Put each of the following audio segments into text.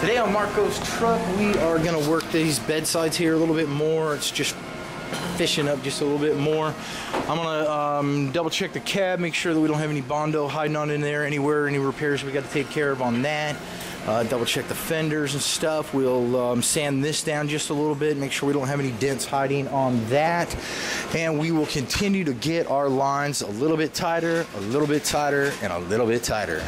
Today on Marco's truck, we are going to work these bed sides here a little bit more. It's just fishing up just a little bit more. I'm going to double check the cab, make sure that we don't have any Bondo hiding on in there anywhere, any repairs we got to take care of on that. Double check the fenders and stuff. We'll sand this down just a little bit, make sure we don't have any dents hiding on that. And we will continue to get our lines a little bit tighter, a little bit tighter, and a little bit tighter.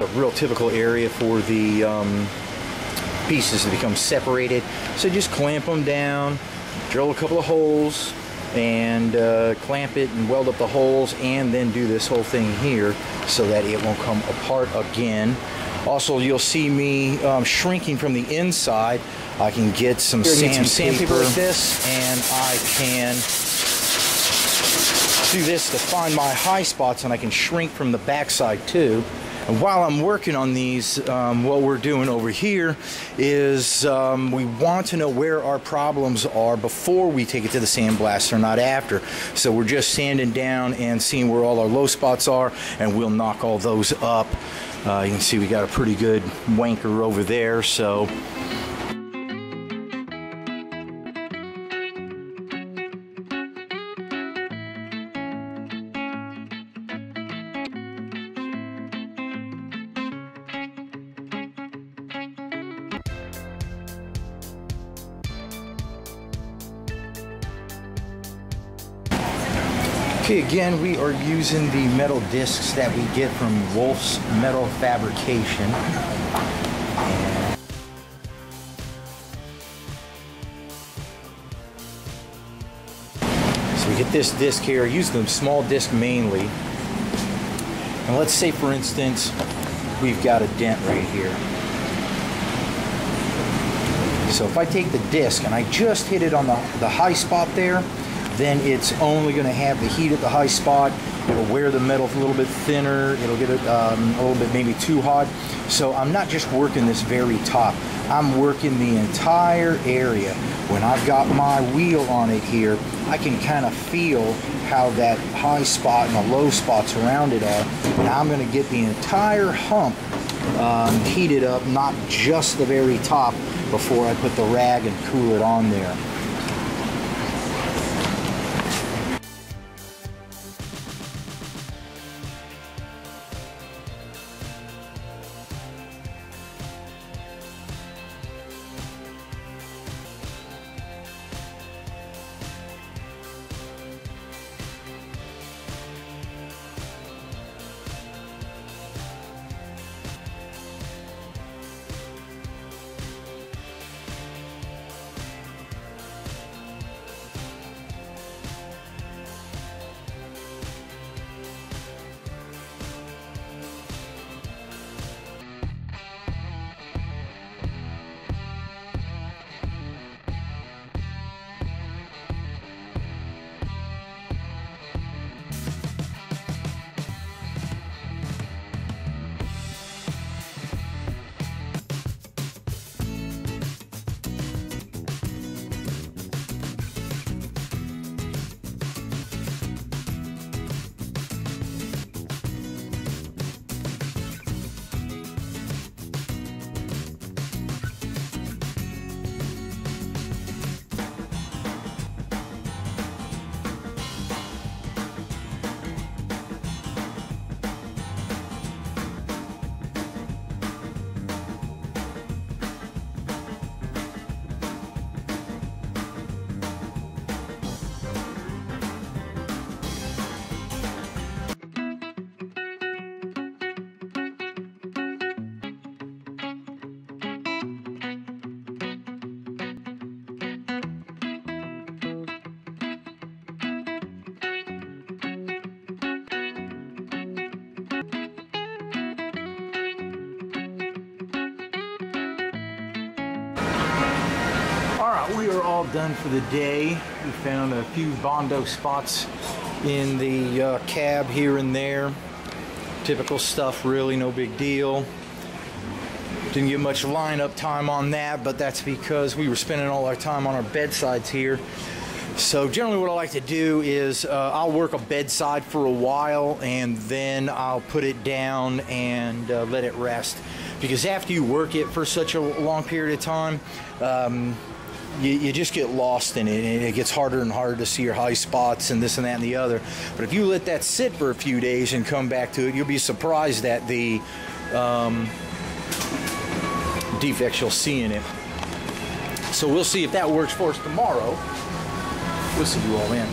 A real typical area for the pieces to become separated. So just clamp them down, drill a couple of holes, and clamp it and weld up the holes, and then do this whole thing here so that it won't come apart again. Also, you'll see me shrinking from the inside. I can get some sandpaper like this, and I can do this to find my high spots, and I can shrink from the backside too. And while I'm working on these, what we're doing over here is we want to know where our problems are before we take it to the sandblaster, not after. So we're just sanding down and seeing where all our low spots are, and we'll knock all those up. You can see we got a pretty good wanker over there. So okay, again, we are using the metal discs that we get from Wolf's Metal Fabrication. And so we get this disc here, use the small disc mainly. And let's say, for instance, we've got a dent right here. So if I take the disc and I just hit it on the high spot there, then it's only going to have the heat at the high spot. It'll wear the metal a little bit thinner. It'll get it a little bit maybe too hot. So I'm not just working this very top. I'm working the entire area. When I've got my wheel on it here, I can kind of feel how that high spot and the low spots around it are. And I'm going to get the entire hump heated up, not just the very top, before I put the rag and cool it on there. we are all done for the day. We found a few Bondo spots in the cab here and there. Typical stuff, really, no big deal. Didn't get much lineup time on that, but that's because we were spending all our time on our bedsides here. So generally what I like to do is I'll work a bedside for a while and then I'll put it down and let it rest. Because after you work it for such a long period of time, you just get lost in it, and it gets harder and harder to see your high spots and this and that and the other. But if you let that sit for a few days and come back to it, you'll be surprised at the defects you'll see in it. So we'll see if that works for us tomorrow. We'll see you all in.